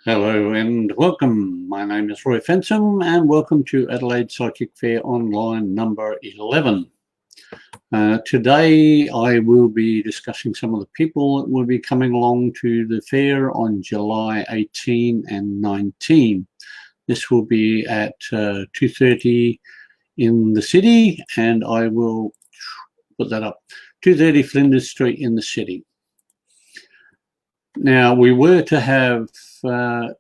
Hello and welcome. My name is Roy Fensom and welcome to Adelaide Psychic Fair Online number 11. Today I will be discussing some of the people that will be coming along to the fair on July 18 and 19. This will be at 2:30 in the city, and I will put that up, 230 Flinders Street in the city. Now, we were to have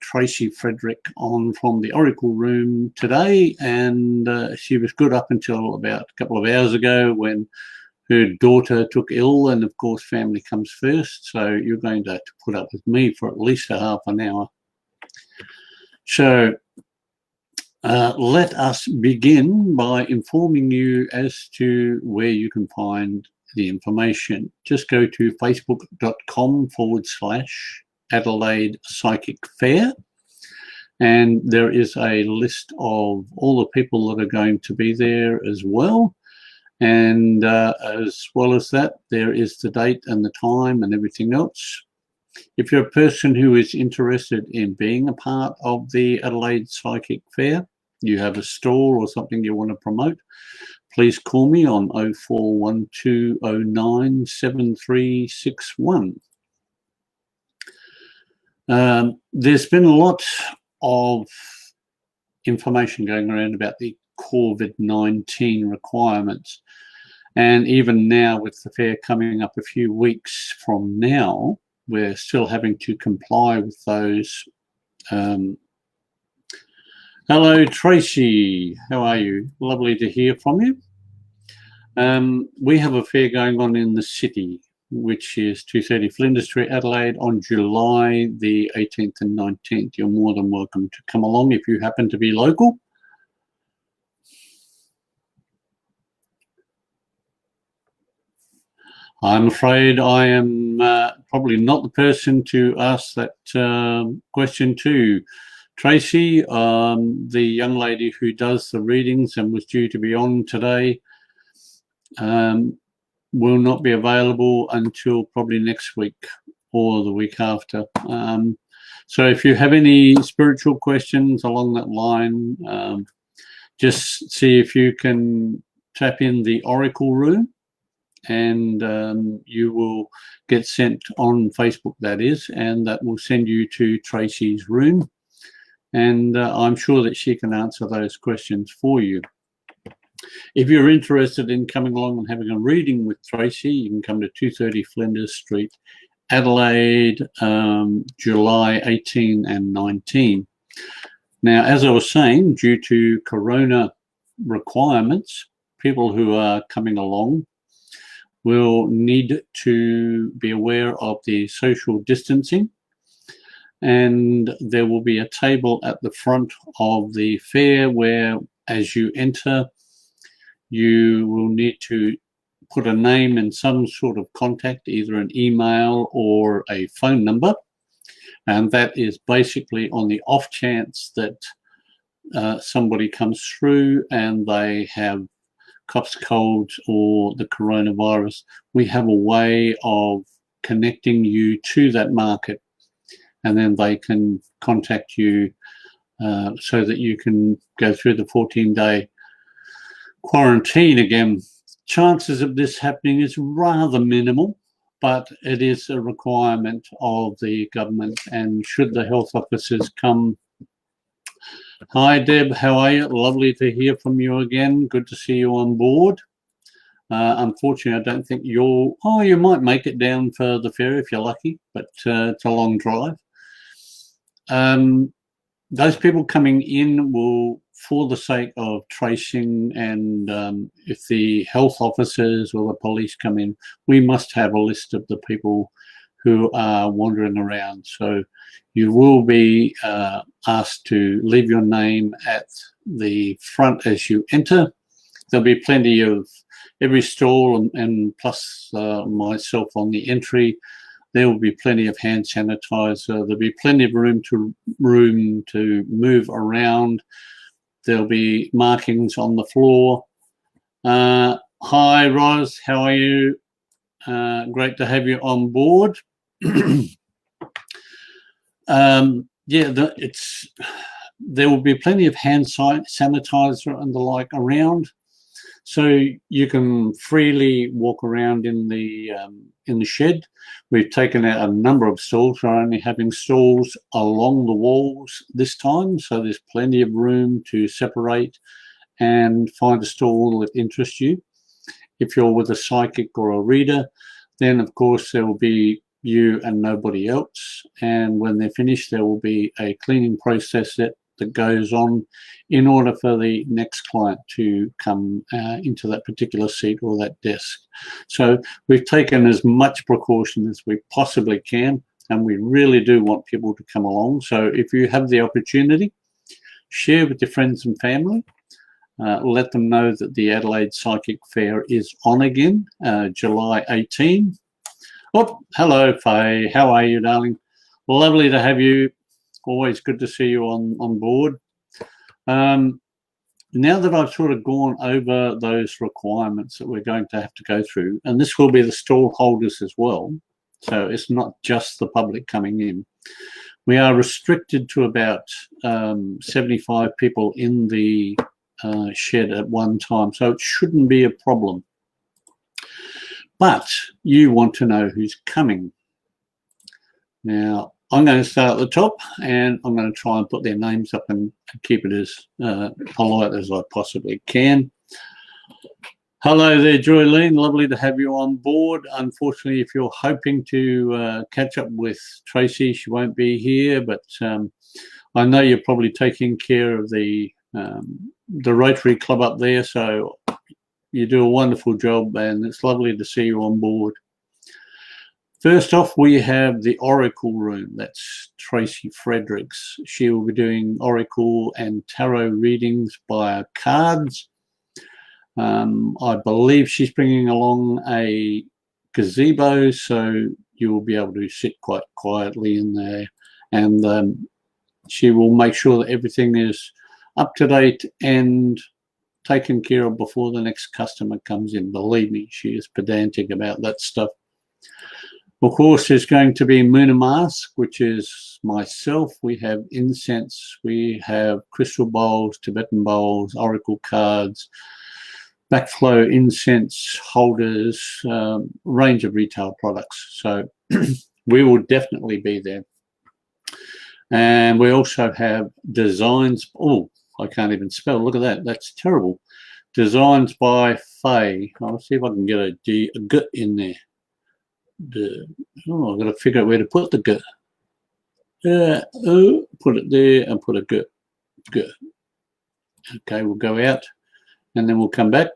Tracey Frederick on from the Oracle Room today, and she was good up until about a couple of hours ago when her daughter took ill, and of course family comes first, so you're going to have to put up with me for at least a half an hour. So let us begin by informing you as to where you can find the information. Just go to facebook.com/Adelaide Psychic Fair, and there is a list of all the people that are going to be there as well. And as well as that, there is the date and the time and everything else. If you're a person who is interested in being a part of the Adelaide Psychic Fair, you have a store or something you want to promote, please call me on 0412097361. There's been a lot of information going around about the COVID-19 requirements, and even now with the fair coming up a few weeks from now, we're still having to comply with those. Hello Tracey, how are you? Lovely to hear from you. We have a fair going on in the city, which is 230 Flinders Street, Adelaide, on July the 18th and 19th. You're more than welcome to come along if you happen to be local. I'm afraid I am probably not the person to ask that question to. Tracey, the young lady who does the readings and was due to be on today, will not be available until probably next week or the week after. So if you have any spiritual questions along that line, just see if you can tap in the Oracle Room, and you will get sent on Facebook, that is, and that will send you to Tracey's room, and I'm sure that she can answer those questions for you. If you're interested in coming along and having a reading with Tracey, you can come to 230 Flinders Street, Adelaide, July 18 and 19. Now, as I was saying, due to corona requirements, people who are coming along will need to be aware of the social distancing, and there will be a table at the front of the fair where, as you enter, you will need to put a name and some sort of contact, either an email or a phone number, and that is basically on the off chance that somebody comes through and they have coughs, colds, or the coronavirus. We have a way of connecting you to that market, and then they can contact you so that you can go through the 14-day quarantine again. Chances of this happening is rather minimal, but it is a requirement of the government, and should the health officers come. Hi Deb, how are you? Lovely to hear from you again. Good to see you on board. Unfortunately, I don't think you might make it down for the fair if you're lucky, but it's a long drive. Those people coming in will, for the sake of tracing, and if the health officers or the police come in, we must have a list of the people who are wandering around. So you will be asked to leave your name at the front as you enter. There'll be plenty of every stall, and plus myself on the entry. There will be plenty of hand sanitizer. There'll be plenty of room to move around. There'll be markings on the floor. Hi, Roz, how are you? Great to have you on board. yeah, there will be plenty of hand sanitizer and the like around, so you can freely walk around in the shed. We've taken out a number of stalls. We're only having stalls along the walls this time, so there's plenty of room to separate and find a stall that interests you. If you're with a psychic or a reader, then of course there will be you and nobody else. And when they're finished, there will be a cleaning process that goes on in order for the next client to come into that particular seat or that desk. So we've taken as much precaution as we possibly can, and we really do want people to come along. So if you have the opportunity, share with your friends and family. Let them know that the Adelaide Psychic Fair is on again, July 18. Oh, hello, Faye. How are you, darling? Lovely to have you. Always good to see you on board. Now that I've sort of gone over those requirements that we're going to have to go through, and this will be the stall holders as well, so it's not just the public coming in. We are restricted to about 75 people in the shed at one time, so it shouldn't be a problem. But you want to know who's coming. Now, I'm going to start at the top, and I'm going to try and put their names up and keep it as polite as I possibly can. Hello there, Joylene. Lovely to have you on board. Unfortunately, if you're hoping to catch up with Tracey, she won't be here, but I know you're probably taking care of the Rotary Club up there, so you do a wonderful job, and it's lovely to see you on board. First off, we have the Oracle Room. That's Tracey Frederick's. She will be doing Oracle and Tarot readings via cards. I believe she's bringing along a gazebo, so you will be able to sit quite quietly in there, and she will make sure that everything is up to date and taken care of before the next customer comes in. Believe me, she is pedantic about that stuff. Of course, there's going to be Moon and Mask, which is myself. We have incense, we have crystal bowls, Tibetan bowls, oracle cards, backflow incense holders, range of retail products. So we will definitely be there. And we also have Desins. Oh, I can't even spell. Look at that. That's terrible. Designs by Faye. I'll see if I can get a G in there. Oh, I've got to figure out where to put the G. Put it there and put a G. Okay, we'll go out and then we'll come back.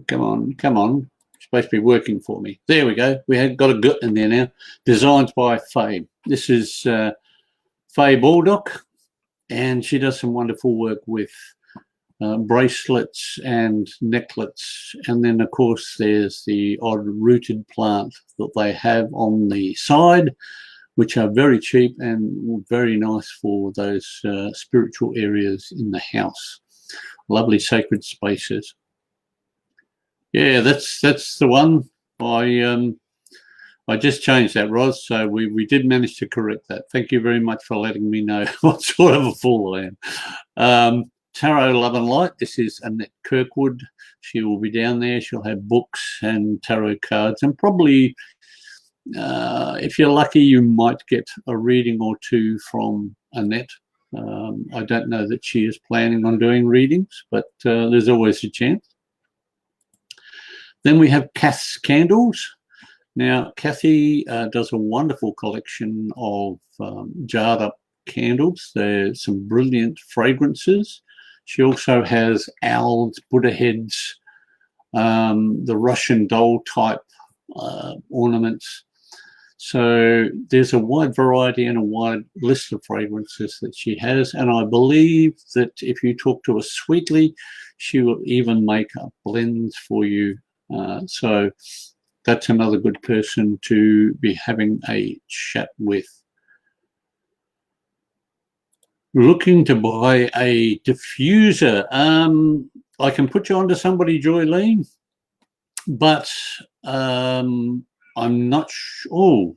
Come on, come on. It's supposed to be working for me. There we go. We have got a G in there now. Designs by Faye. This is Faye Baldock, and she does some wonderful work with bracelets and necklets, and then of course there's the odd rooted plant that they have on the side, which are very cheap and very nice for those spiritual areas in the house. Lovely sacred spaces. Yeah, that's the one. I just changed that, Ros, so we did manage to correct that. Thank you very much for letting me know what sort of a fool I am. Tarot Love and Light. This is Annette Kirkwood. She will be down there. She'll have books and tarot cards, and probably, if you're lucky, you might get a reading or two from Annette. I don't know that she is planning on doing readings, but there's always a chance. Then we have Kath's Candles. Now, Kathy does a wonderful collection of jarred up candles. There's some brilliant fragrances. She also has owls, Buddha heads, the Russian doll type ornaments. So there's a wide variety and a wide list of fragrances that she has. And I believe that if you talk to her sweetly, she will even make up blends for you. So that's another good person to be having a chat with. Looking to buy a diffuser. I can put you onto somebody, Joylene, but I'm not sure. Oh,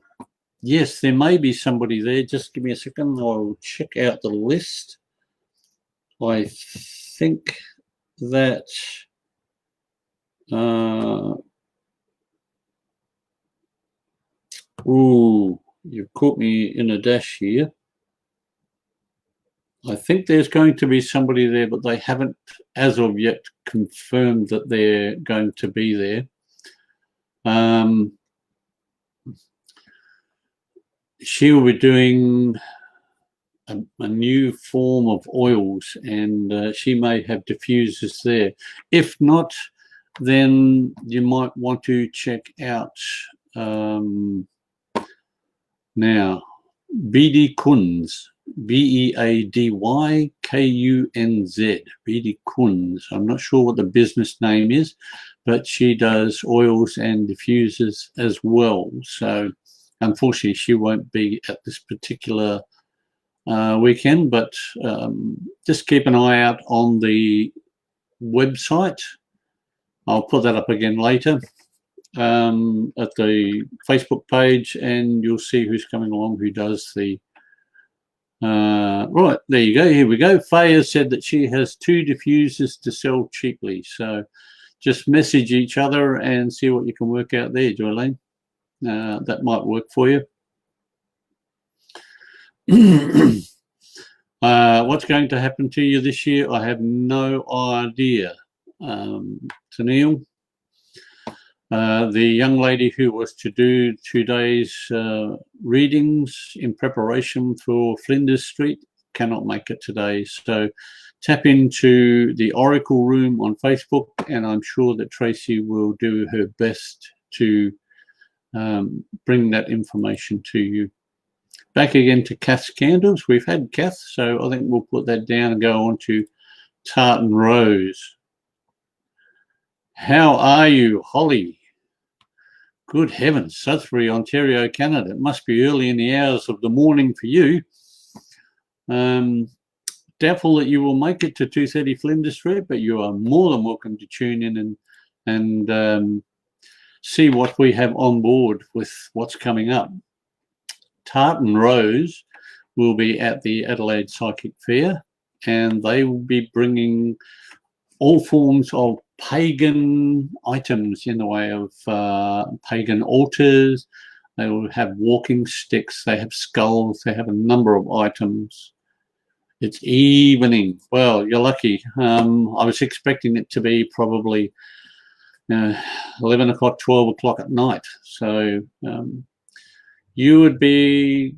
yes, there may be somebody there. Just give me a second. I'll check out the list. I think that ooh, you've caught me in a dash here. I think there's going to be somebody there, but they haven't as of yet confirmed that they're going to be there. She will be doing a new form of oils, and she may have diffusers there. If not, then you might want to check out now BD Kunz, BEADYKUNZ, BD Kunz. I'm not sure what the business name is, but she does oils and diffusers as well. So unfortunately, she won't be at this particular weekend, but just keep an eye out on the website. I'll put that up again later at the Facebook page, and you'll see who's coming along, who does the right, there you go. Here we go. Faye has said that she has 2 diffusers to sell cheaply, so just message each other and see what you can work out there, Joylene. That might work for you. What's going to happen to you this year? I have no idea. Tennille, the young lady who was to do 2 days readings in preparation for Flinders Street cannot make it today. So tap into the Oracle Room on Facebook, and I'm sure that Tracey will do her best to bring that information to you. Back again to Kath's candles. We've had Kath, so I think we'll put that down and go on to Tartan Rose. How are you, Holly? Good heavens, Sudbury, Ontario, Canada. It must be early in the hours of the morning for you. Doubtful that you will make it to 230 Flinders Street, but you are more than welcome to tune in and see what we have on board with what's coming up. Tartan Rose will be at the Adelaide Psychic Fair, and they will be bringing all forms of pagan items in the way of pagan altars. They will have walking sticks, they have skulls, they have a number of items. It's evening. Well, you're lucky. I was expecting it to be probably 11 o'clock, 12 o'clock at night. So you would be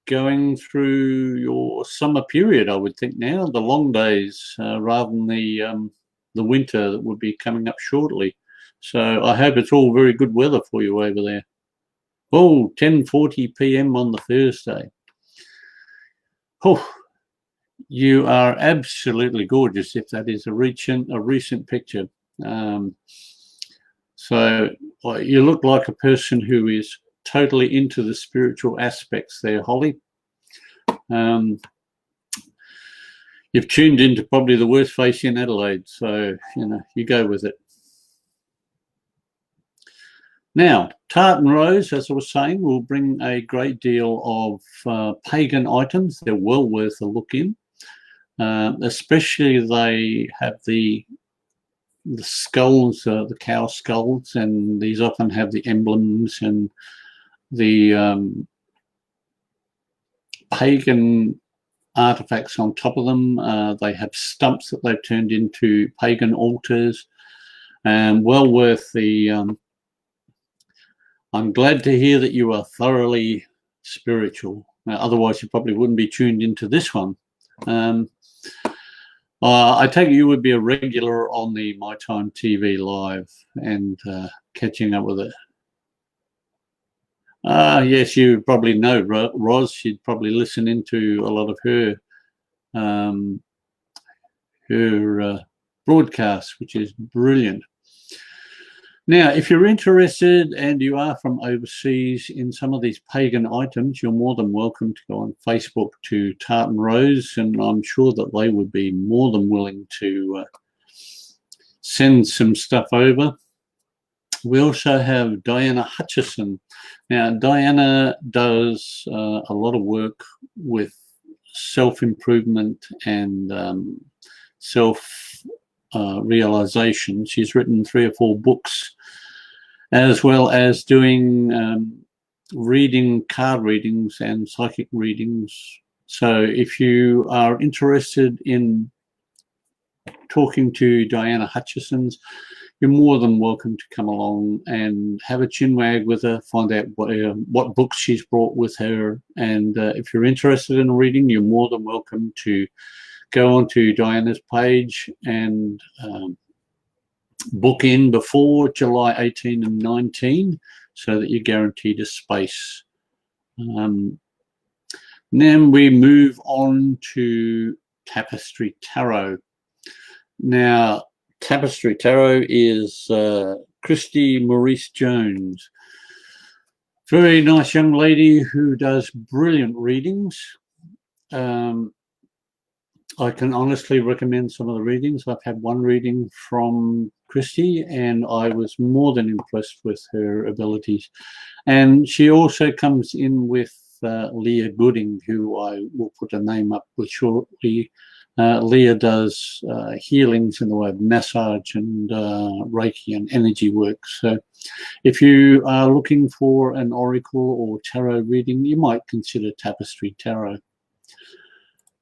going through your summer period, I would think now, the long days rather than the winter that would be coming up shortly. So I hope it's all very good weather for you over there. Oh, 10:40 p.m. on the Thursday. Oh, you are absolutely gorgeous if that is a recent picture. So you look like a person who is totally into the spiritual aspects there, Holly. You've tuned into probably the worst face in Adelaide, so you go with it. Now, Tartan Rose, as I was saying, will bring a great deal of pagan items. They're well worth a look in. Especially they have the skulls, the cow skulls, and these often have the emblems and the pagan artifacts on top of them. They have stumps that they've turned into pagan altars, and well worth the I'm glad to hear that you are thoroughly spiritual. Otherwise you probably wouldn't be tuned into this one. I take it you would be a regular on the My Time TV live and catching up with it. Yes, you probably know Ros. She'd probably listen into a lot of her broadcasts, which is brilliant. Now, if you're interested and you are from overseas in some of these pagan items, you're more than welcome to go on Facebook to Tartan Rose, and I'm sure that they would be more than willing to send some stuff over. We also have Diana Hutchison. Now, Diana does a lot of work with self-improvement and self-realization. She's written 3 or 4 books, as well as doing card readings and psychic readings. So if you are interested in talking to Diana Hutchison's, you're more than welcome to come along and have a chinwag with her, find out what books she's brought with her. And if you're interested in a reading, you're more than welcome to go onto Diana's page and book in before July 18 and 19 so that you're guaranteed a space. Then we move on to Tapestry Tarot. Now, Tapestry Tarot is Christy Maurice Jones. Very nice young lady who does brilliant readings. I can honestly recommend some of the readings. I've had one reading from Christy and I was more than impressed with her abilities. And she also comes in with Leah Goodings, who I will put a name up with shortly. Leah does healings in the way of massage and Reiki and energy work. So if you are looking for an oracle or tarot reading, you might consider Tapestry Tarot.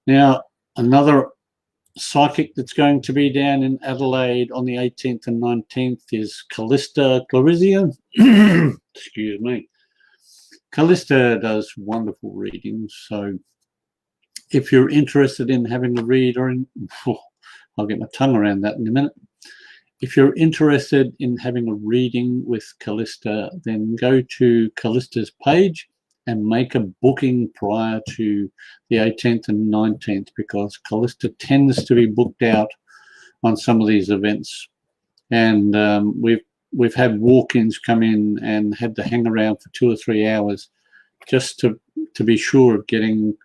Now, another psychic that's going to be down in Adelaide on the 18th and 19th is Callista Clarizia. Excuse me. Callista does wonderful readings, so if you're interested in having a read, I'll get my tongue around that in a minute. If you're interested in having a reading with Callista, then go to Callista's page and make a booking prior to the 18th and 19th, because Callista tends to be booked out on some of these events. And we've had walk-ins come in and had to hang around for 2 or 3 hours just to be sure of getting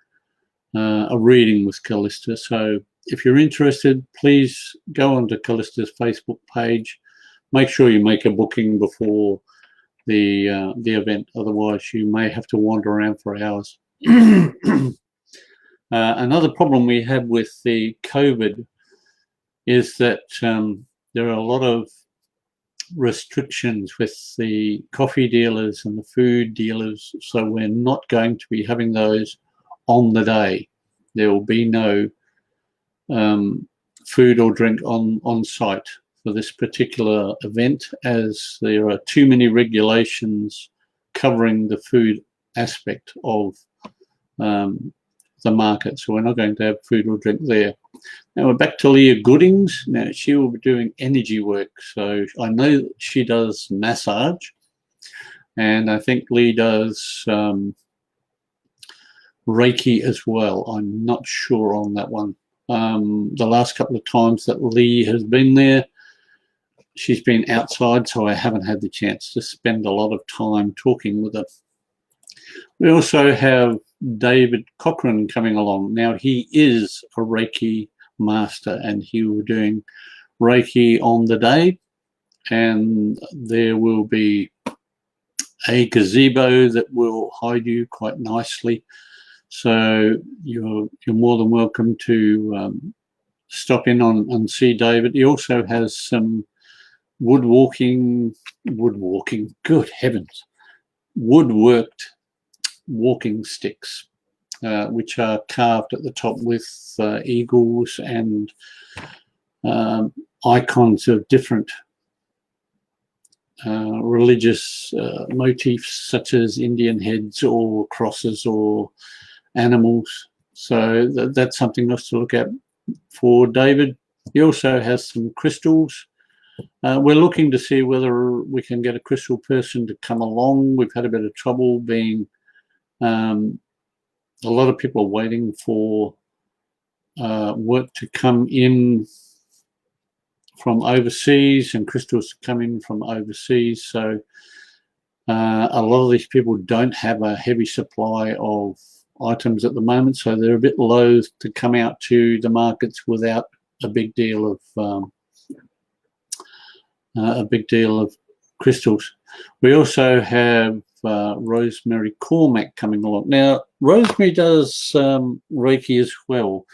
a reading with Callista. So if you're interested, please go onto Callista's Facebook page. Make sure you make a booking before the event, otherwise you may have to wander around for hours. Another problem we have with the COVID is that there are a lot of restrictions with the coffee dealers and the food dealers, so we're not going to be having those on the day. There will be no food or drink on site for this particular event, as there are too many regulations covering the food aspect of the market, so we're not going to have food or drink there. Now we're back to Leah Goodings. Now she will be doing energy work, so I know she does massage, and I think Lee does Reiki as well. I'm not sure on that one. The last couple of times that Lee has been there, she's been outside, so I haven't had the chance to spend a lot of time talking with her. We also have David Cochrane coming along. Now he is a Reiki master and he will be doing Reiki on the day, and there will be a gazebo that will hide you quite nicely. So you're more than welcome to stop in and see David. He also has some woodworking, good heavens, woodworked walking sticks, which are carved at the top with eagles and icons of different religious motifs, such as Indian heads or crosses or animals. So that's something else to look at for David. He also has some crystals. We're looking to see whether we can get a crystal person to come along. We've had a bit of trouble being a lot of people are waiting for work to come in from overseas and crystals to come in from overseas. So a lot of these people don't have a heavy supply of items at the moment, so they're a bit loath to come out to the markets without a big deal of crystals. We also have Rosemary Cormack coming along. Now, Rosemary does Reiki as well,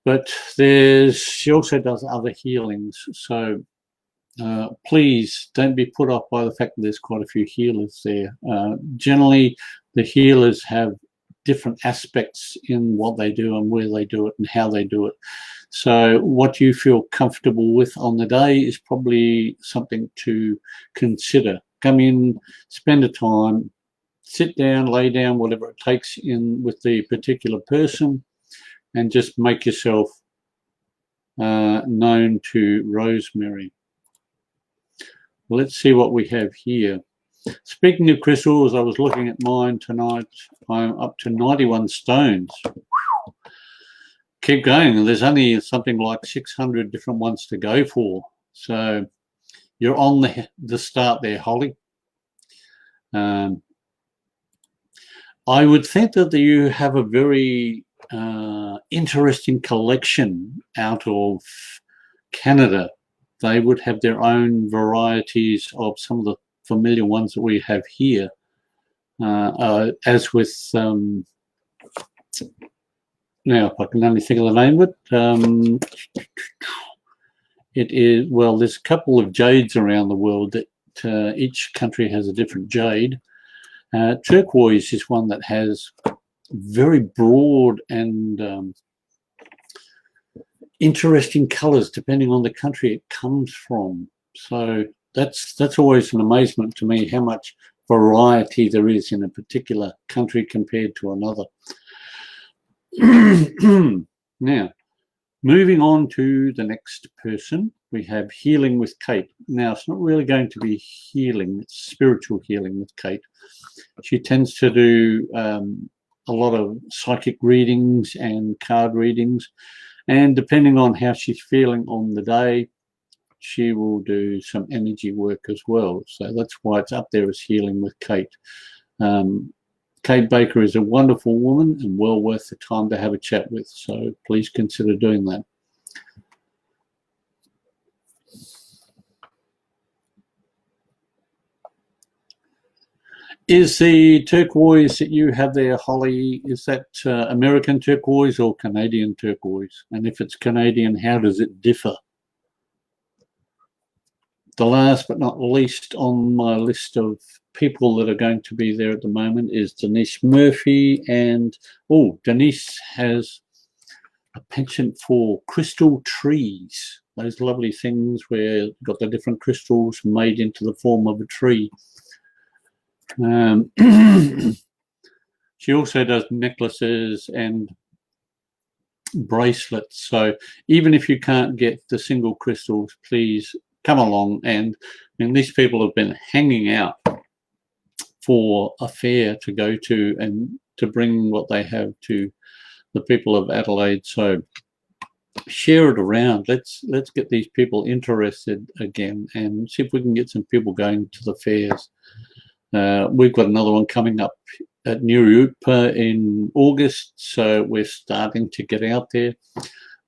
but she also does other healings. So please don't be put off by the fact that there's quite a few healers there. Generally, the healers have different aspects in what they do and where they do it and how they do it. So what you feel comfortable with on the day is probably something to consider. Come in, spend the time, sit down, lay down, whatever it takes in with the particular person, and just make yourself known to Rosemary. Let's see what we have here. Speaking of crystals, I was looking at mine tonight. I'm up to 91 stones. Keep going. There's only something like 600 different ones to go for. So you're on the start there, Holly. I would think that you have a very interesting collection out of Canada. They would have their own varieties of some of the familiar ones that we have here. As with, now if I can only think of the name of it, it is, well, there's a couple of jades around the world that each country has a different jade. Turquoise is one that has very broad and interesting colors depending on the country it comes from. So that's always an amazement to me, how much variety there is in a particular country compared to another. Now, moving on to the next person, we have Healing with Kate. Now, it's not really going to be healing, it's spiritual healing with Kate. She tends to do a lot of psychic readings and card readings, and depending on how she's feeling on the day, she will do some energy work as well. So that's why it's up there as Healing with Kate. Kate Baker is a wonderful woman and well worth the time to have a chat with, so please consider doing that. Is the turquoise that you have there, Holly, is that American turquoise or Canadian turquoise? And if it's Canadian, how does it differ? The last but not least on my list of people that are going to be there at the moment is Denise Murphy. And, oh, Denise has a penchant for crystal trees. Those lovely things where you've got the different crystals made into the form of a tree. She also does necklaces and bracelets. So even if you can't get the single crystals, please come along. And I mean, these people have been hanging out for a fair to go to and to bring what they have to the people of Adelaide. So share it around. Let's get these people interested again and see if we can get some people going to the fairs. We've got another one coming up at Nuruyupa in August, so we're starting to get out there.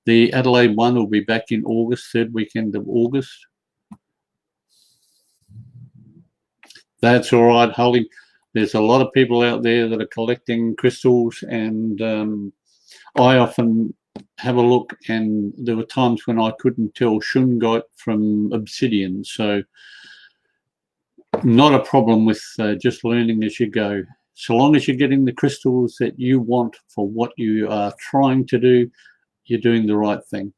The Adelaide one will be back in August, third weekend of August. That's all right, Holly. There's a lot of people out there that are collecting crystals, and I often have a look, and there were times when I couldn't tell shungite from obsidian, so not a problem with just learning as you go. So long as you're getting the crystals that you want for what you are trying to do, you're doing the right thing.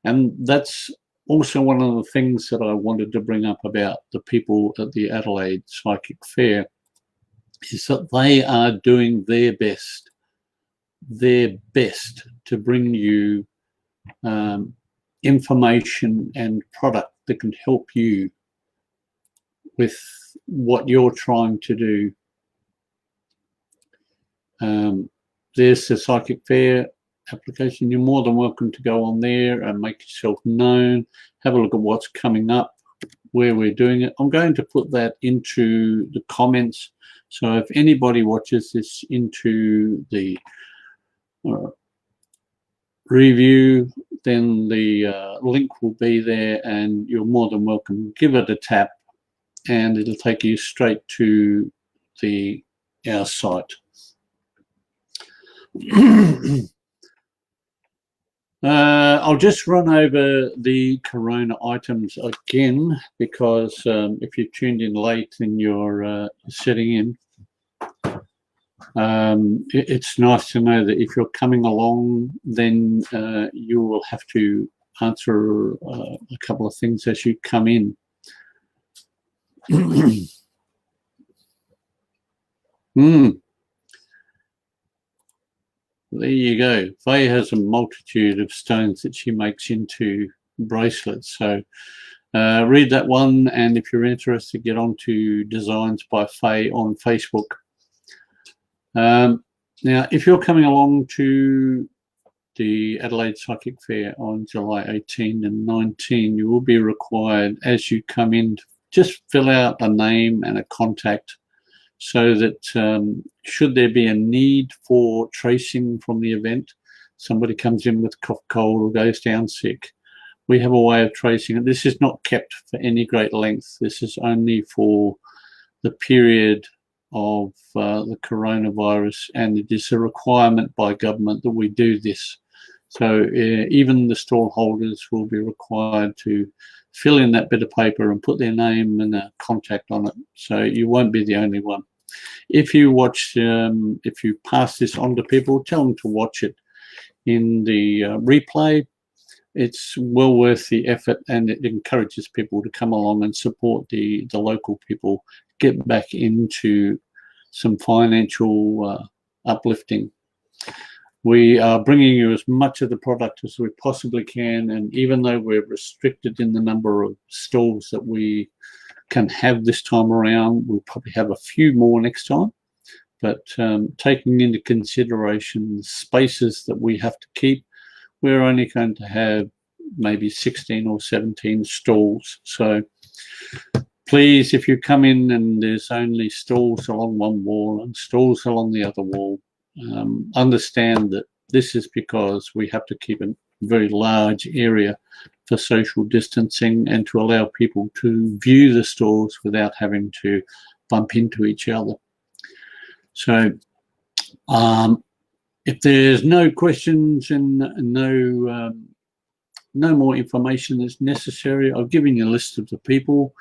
And that's also one of the things that I wanted to bring up about the people at the Adelaide Psychic Fair, is that they are doing their best to bring you information and product that can help you with what you're trying to do. There's the Psychic Fair application. You're more than welcome to go on there and make yourself known. Have a look at what's coming up, where we're doing it. I'm going to put that into the comments. So if anybody watches this into the review, then the link will be there, and you're more than welcome. Give it a tap and it'll take you straight to our site. I'll just run over the Corona items again, because if you tuned in late and you're setting in, it's nice to know that if you're coming along, then you will have to answer a couple of things as you come in. There you go. Faye has a multitude of stones that she makes into bracelets. So read that one, and if you're interested, get on to Designs by Faye on Facebook. Now, if you're coming along to the Adelaide Psychic Fair on July 18 and 19, you will be required, as you come in, to just fill out a name and a contact, so that should there be a need for tracing from the event, somebody comes in with cough, cold, or goes down sick, we have a way of tracing it. This is not kept for any great length. This is only for the period of the coronavirus, and it is a requirement by government that we do this. So even the stall holders will be required to fill in that bit of paper and put their name and a contact on it. So you won't be the only one. If you watch, if you pass this on to people, tell them to watch it in the replay. It's well worth the effort, and it encourages people to come along and support the local people, get back into some financial uplifting. We are bringing you as much of the product as we possibly can, and even though we're restricted in the number of stalls that we can have this time around, we'll probably have a few more next time. But taking into consideration the spaces that we have to keep, we're only going to have maybe 16 or 17 stalls. So please, if you come in and there's only stalls along one wall and stalls along the other wall, understand that this is because we have to keep a very large area for social distancing and to allow people to view the stalls without having to bump into each other. So if there's no questions and no more information that's necessary, I've given you a list of the people.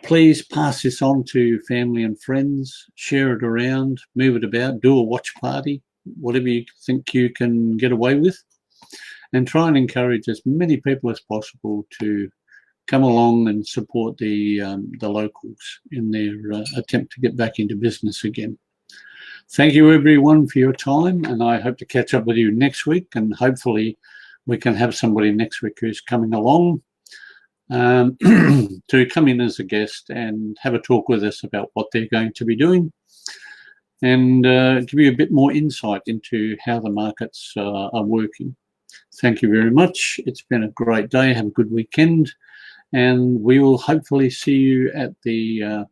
Please pass this on to family and friends, share it around, move it about, do a watch party, whatever you think you can get away with, and try and encourage as many people as possible to come along and support the locals in their attempt to get back into business again. Thank you everyone for your time, and I hope to catch up with you next week, and hopefully we can have somebody next week who's coming along to come in as a guest and have a talk with us about what they're going to be doing, and give you a bit more insight into how the markets are working. Thank you very much. It's been a great day. Have a good weekend, and we will hopefully see you at the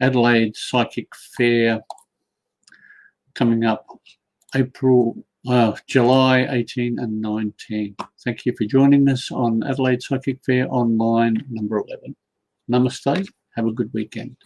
Adelaide Psychic Fair coming up July 18 and 19. Thank you for joining us on Adelaide Psychic Fair Online number 11. Namaste. Have a good weekend.